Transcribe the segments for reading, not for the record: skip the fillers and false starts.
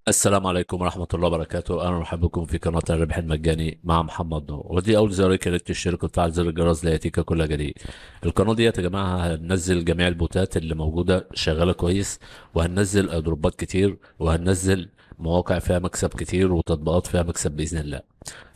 السلام عليكم ورحمة الله وبركاته. أهلا ومرحبا بكم في قناة الربح المجاني مع محمد نور. ودي أول زيارة لك تشترك وتفعل زر الجرس ليأتيك كل جديد. القناة دي يا جماعة هننزل جميع البوتات اللي موجودة شغالة كويس، وهننزل دروبات كتير، وهننزل مواقع فيها مكسب كتير وتطبيقات فيها مكسب بإذن الله.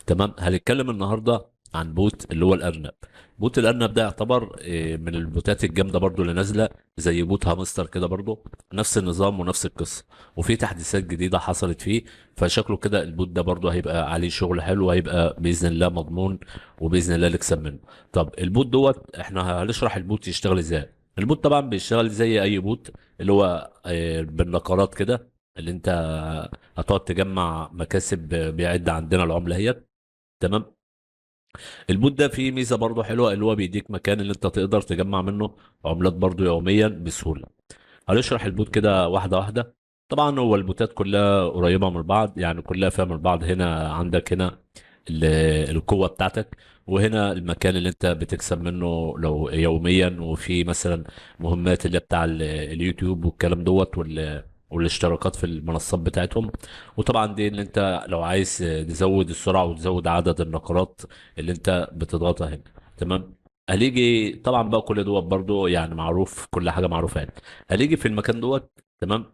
تمام. هنتكلم النهارده عن بوت اللي هو الارنب. بوت الارنب ده يعتبر من البوتات الجامده برضو اللي نازله، زي بوت هامستر كده برضو. نفس النظام ونفس القصه، وفي تحديثات جديده حصلت فيه. فشكله كده البوت ده برضو هيبقى عليه شغل حلو، وهيبقى باذن الله مضمون، وباذن الله نكسب منه. طب البوت دوت احنا هنشرح البوت يشتغل ازاي. البوت طبعا بيشتغل زي اي بوت، اللي هو بالنقرات كده، اللي انت هتقعد تجمع مكاسب بيعد عندنا العمله هي. تمام. البوت ده فيه ميزه برضه حلوه، اللي هو بيديك مكان اللي انت تقدر تجمع منه عملات برضه يوميا بسهوله. هنشرح البوت كده واحده واحده. طبعا هو البوتات كلها قريبه من بعض، يعني كلها فيها من بعض. هنا عندك هنا ال- القوه بتاعتك، وهنا المكان اللي انت بتكسب منه لو يوميا، وفي مثلا مهمات اللي بتاع اليوتيوب والكلام دوت والاشتراكات في المنصات بتاعتهم. وطبعا دي اللي انت لو عايز تزود السرعه وتزود عدد النقرات اللي انت بتضغطها هنا. تمام. هنيجي طبعا بقى كل دوت برضو يعني معروف، كل حاجه معروفه يعني. هنيجي في المكان دوت. تمام.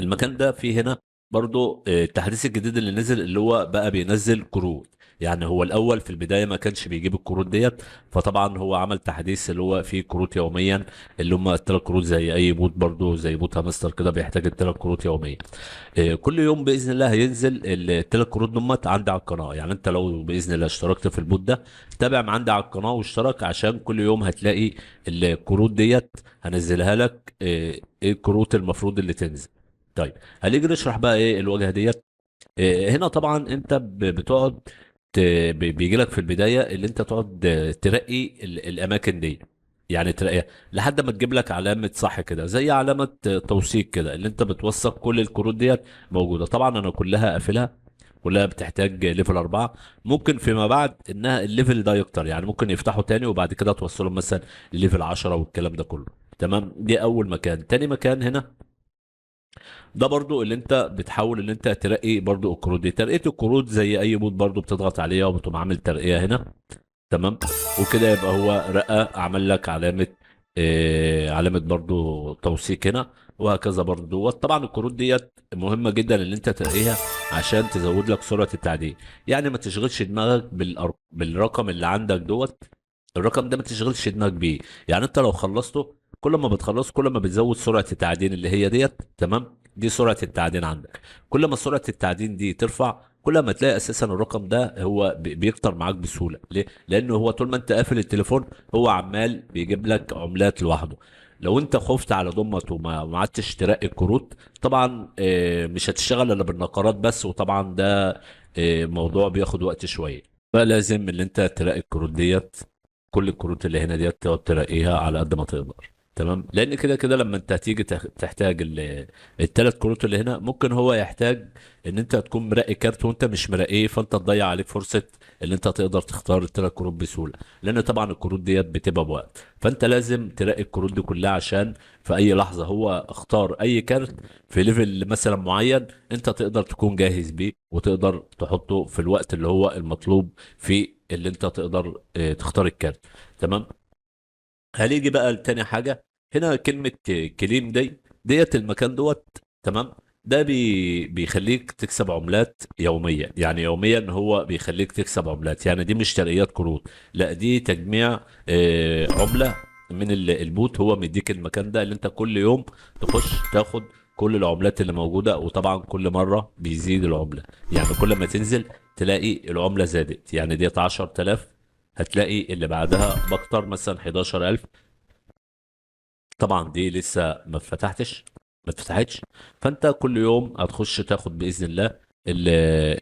المكان ده فيه هنا برضو التحديث الجديد اللي نزل، اللي هو بقى بينزل كروت. يعني هو الاول في البدايه ما كانش بيجيب الكروت ديت. فطبعا هو عمل تحديث اللي هو فيه كروت يوميا، اللي هم الثلاث كروت زي اي بوت، برضو زي بوت هامستر كده بيحتاج الثلاث كروت يوميا. كل يوم باذن الله هينزل الثلاث كروت دمت عندي على القناه. يعني انت لو باذن الله اشتركت في البوت ده، تابع من عندي على القناه واشترك، عشان كل يوم هتلاقي الكروت ديت هنزلها لك. ايه الكروت المفروض اللي تنزل. طيب. هنيجي نشرح بقى ايه الواجهه ديت. هنا طبعا انت بتقعد بيجي لك في البدايه اللي انت تقعد ترقي الاماكن دي. يعني ترقيها لحد ما تجيب لك علامه صح كده، زي علامه توثيق كده، اللي انت بتوثق كل الكروت ديت موجوده. طبعا انا كلها قافلها، كلها بتحتاج ليفل 4. ممكن فيما بعد انها الليفل ده يكتر، يعني ممكن يفتحوا تاني وبعد كده توصلهم مثلا لليفل 10 والكلام ده كله. تمام. دي اول مكان. تاني مكان هنا، ده برضو اللي انت بتحاول ان انت ترقي برضو الكروت دي. ترقية الكروت زي اي بوت برضو بتضغط عليها وبتقوم عامل ترقية هنا. تمام. وكده يبقى هو رقى، عمل لك علامة، علامة برضو توثيق هنا. وهكذا برضو دوت. طبعا الكروت ديت مهمة جدا ان انت ترقيها عشان تزود لك سرعة التعديل. يعني ما تشغلش دماغك بالرقم اللي عندك دوت. الرقم ده ما تشغلش دماغك بيه. يعني انت لو خلصته، كل ما بتخلص كل ما بتزود سرعة التعدين اللي هي ديت. تمام. دي سرعة التعدين عندك. كل ما سرعة التعدين دي ترفع، كل ما تلاقي اساسا الرقم ده هو بيكتر معاك بسهولة. ليه؟ لانه هو طول ما انت قافل التليفون، هو عمال بيجيب لك عملات لوحده. لو انت خفت على ضمت وما عدتش ترقي الكروت، طبعا مش هتشتغل الا بالنقرات بس. وطبعا ده موضوع بياخد وقت شوية. فلازم اللي انت تراقي الكروت ديت، كل الكروت اللي هنا ديت تقعد تراقيها على قد ما تقدر. تمام. لان كده كده لما انت هتيجي تحتاج الثلاث كروت اللي هنا، ممكن هو يحتاج ان انت تكون مرقي كارت وانت مش مرقيه، فانت تضيع عليك فرصه ان انت تقدر تختار الثلاث كروت بسهوله. لان طبعا الكروت ديت بتبقى بوقت، فانت لازم تراقي الكروت دي كلها، عشان في اي لحظه هو اختار اي كارت في ليفل مثلا معين، انت تقدر تكون جاهز بيه وتقدر تحطه في الوقت اللي هو المطلوب، في اللي انت تقدر تختار الكارت. تمام. هنيجي بقى لتاني حاجة. هنا كلمة كليم ديت المكان دوت. تمام. ده بيخليك تكسب عملات يوميا. يعني يوميا هو بيخليك تكسب عملات. يعني دي مش ترقيات كروت، لا دي تجميع عملة من البوت. هو مديك المكان ده اللي انت كل يوم تخش تاخد كل العملات اللي موجودة. وطبعا كل مرة بيزيد العملة. يعني كل ما تنزل تلاقي العملة زادت. يعني ديت 10,000، هتلاقي اللي بعدها بكتر مثلا 11,000. طبعا دي لسه ما اتفتحتش. فانت كل يوم هتخش تاخد باذن الله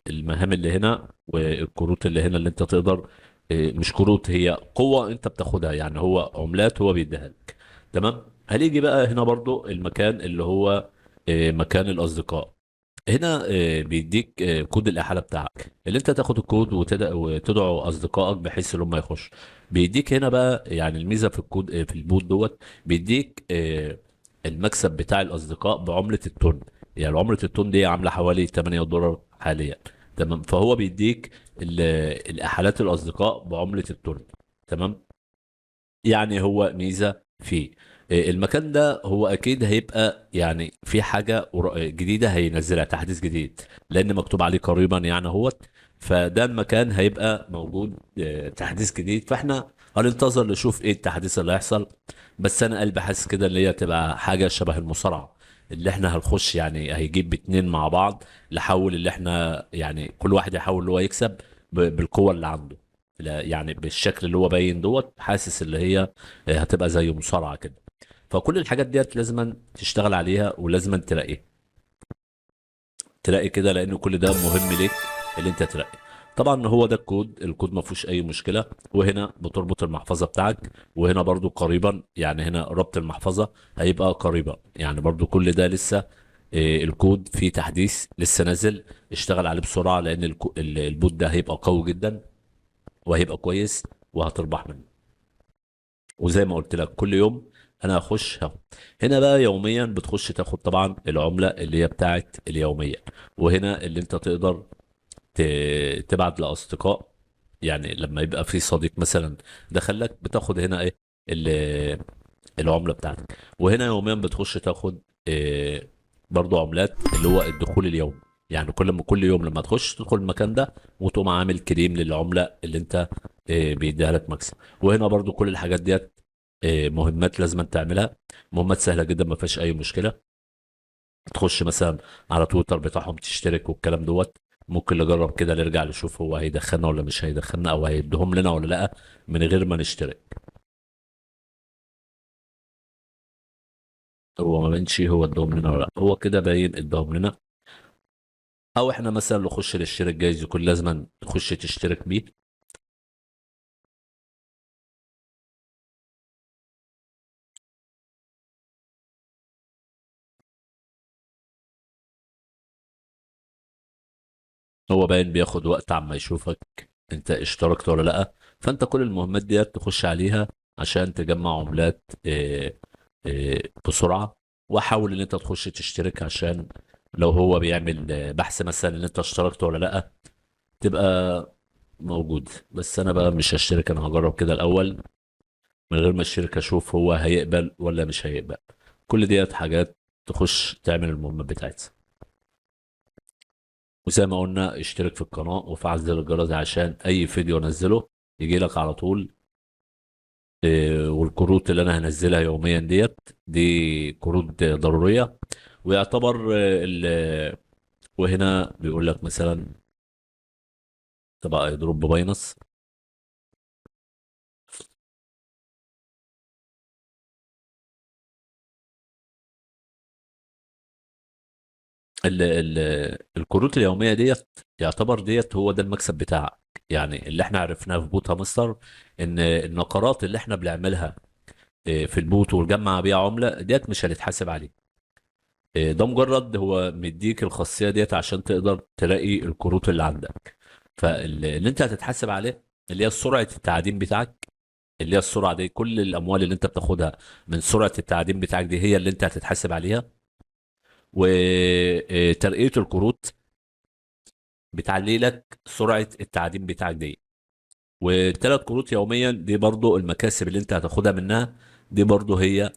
المهام اللي هنا والكروت اللي هنا اللي انت تقدر. مش كروت، هي قوة انت بتاخدها. يعني هو عملات هو بيديها لك. تمام. هنيجي بقى هنا برضو المكان اللي هو مكان الاصدقاء. هنا بيديك كود الإحالة بتاعك، اللي انت تاخد الكود وتدعو أصدقائك بحيث ان هم يخشوا. بيديك هنا بقى يعني الميزة في الكود في البوت دوت. بيديك المكسب بتاع الأصدقاء بعملة التون. يعني عملة التون دي عاملة حوالي 8 دولار حاليا. تمام. فهو بيديك الإحالات الأصدقاء بعملة التون. تمام. يعني هو ميزة فيه. المكان ده هو أكيد هيبقى يعني في حاجة جديدة هينزلها، تحديث جديد، لأن مكتوب عليه قريبا يعني هوت. فده المكان هيبقى موجود تحديث جديد، فاحنا هننتظر نشوف ايه التحديث اللي هيحصل. بس انا قلبي حاسس كده اللي هي تبقى حاجة شبه المصارعة، اللي احنا هنخش يعني هيجيب اتنين مع بعض، نحاول اللي احنا يعني كل واحد يحاول اللي هو يكسب بالقوة اللي عنده. لا يعني بالشكل اللي هو باين دوت، حاسس اللي هي هتبقى زي مصارعة كده. فكل الحاجات ديت لازم تشتغل عليها، ولازم تلاقي كده، لان كل ده مهم ليك اللي انت تلاقي. طبعا هو ده الكود ما فيهوش اي مشكله. وهنا بتربط المحفظه بتاعك، وهنا برضو قريبا يعني هنا ربط المحفظه هيبقى قريبا يعني برضو كل ده لسه. الكود فيه تحديث لسه نازل، اشتغل عليه بسرعه، لان البوت ده هيبقى قوي جدا وهيبقى كويس وهتربح منه. وزي ما قلت لك كل يوم انا هخش هنا بقى يوميا بتخش تاخد طبعا العملة اللي هي بتاعت اليومية. وهنا اللي انت تقدر تبعت لأصدقاء، يعني لما يبقى في صديق مثلا دخلك بتاخد هنا ايه العملة بتاعتك. وهنا يوميا بتخش تاخد إيه برضو عملات اللي هو الدخول اليومي. يعني كل يوم لما تخش تدخل المكان ده وتقوم عامل كريم للعملة اللي انت بيديها لك مكسب. وهنا برضو كل الحاجات ديت مهمات لازم تعملها. مهمات سهلة جدا ما فيهاش اي مشكلة. تخش مثلا على تويتر بتاعهم تشترك والكلام دوت. ممكن نجرب كده نرجع نشوف هو هيدخلنا ولا مش هيدخلنا، او هيديهم لنا ولا لا من غير ما نشترك. هو ما بينش هو اداهم لنا ولا لا، هو كده باين اداهم لنا. او احنا مثلا نخش نشترك، جايز يكون لازم تخش تشترك بيه. هو باين بياخد وقت عما يشوفك انت اشتركت ولا لا. فانت كل المهمات ديت تخش عليها عشان تجمع عملات بسرعة. وحاول ان انت تخش تشترك عشان لو هو بيعمل بحث مثلا ان انت اشتركت ولا لا تبقى موجود. بس انا بقى مش هشترك، انا هجرب كده الاول من غير ما الشركة اشوف هو هيقبل ولا مش هيقبل. كل ديت حاجات تخش تعمل المهمة بتاعتها. وزي ما قلنا اشترك في القناة وفعل زر الجرس عشان اي فيديو انزله يجي لك على طول. والكروت اللي انا هنزلها يوميا دي كروت ضرورية. ويعتبر وهنا بيقول لك مثلا تبقى يضرب بباينس. ال الكروت اليومية يعتبر هو ده المكسب بتاعك. يعني اللي احنا عرفناه في بوتا مستر ان النقرات اللي احنا بنعملها في البوت ونجمع بيها عملة مش هنتحاسب عليه. ده مجرد هو مديك الخاصية عشان تقدر تلاقي الكروت اللي عندك. فاللي انت هتتحاسب عليه اللي هي سرعة التعدين بتاعك. اللي هي السرعة دي كل الأموال اللي انت بتاخدها من سرعة التعدين بتاعك دي هي اللي انت هتتحاسب عليها. وترقية الكروت بتعلي لك سرعة التعدين بتاعك دي. والثلاث كروت يوميا دي برضو المكاسب اللي انت هتاخدها منها. دي برضو هي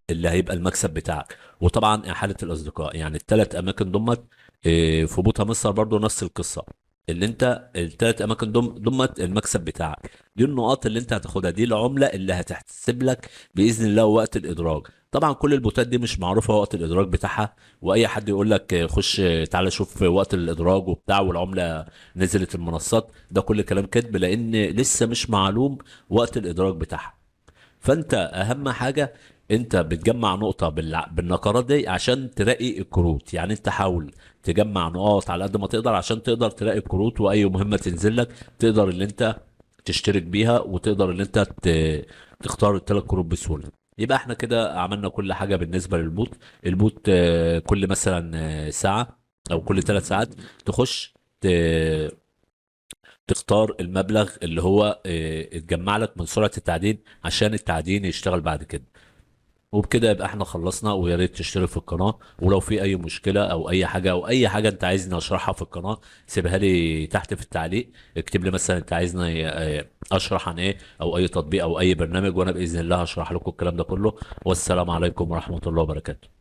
اللي هيبقى المكسب بتاعك. وطبعا إحالة الأصدقاء يعني الثلاث أماكن دمت. في بوتا مصر برضو نفس القصة. اللي انت الثلاث أماكن دمت المكسب بتاعك. دي النقاط اللي انت هتاخدها، دي العملة اللي هتحسب لك بإذن الله وقت الإدراج. طبعا كل البوتات دي مش معروفة وقت الإدراج بتاعها. وأي حد يقول لك خش تعالى شوف وقت الإدراج وبتاع والعملة نزلت المنصات، ده كل كلام كذب، لأن لسه مش معلوم وقت الإدراج بتاعها. فانت اهم حاجه انت بتجمع نقطه بالنقرات دي عشان تلاقي الكروت. يعني انت حاول تجمع نقاط على قد ما تقدر عشان تقدر تلاقي الكروت، واي مهمه تنزل لك تقدر اللي انت تشترك بيها، وتقدر اللي انت تختار الثلاث كروت بسهوله. يبقى احنا كده عملنا كل حاجه بالنسبه للبوت. البوت كل مثلا ساعه او كل 3 ساعات تخش تختار المبلغ اللي هو اتجمع لك من سرعة التعدين عشان التعدين يشتغل بعد كده. وبكده يبقى احنا خلصنا، ويا ريت تشترك في القناة. ولو في اي مشكلة او اي حاجة او اي حاجة انت عايزني اشرحها في القناة، سيبها لي تحت في التعليق. اكتب لي مثلا انت عايزني اشرح عن ايه، او اي تطبيق او اي برنامج، وانا باذن الله هشرح لكم الكلام ده كله. والسلام عليكم ورحمة الله وبركاته.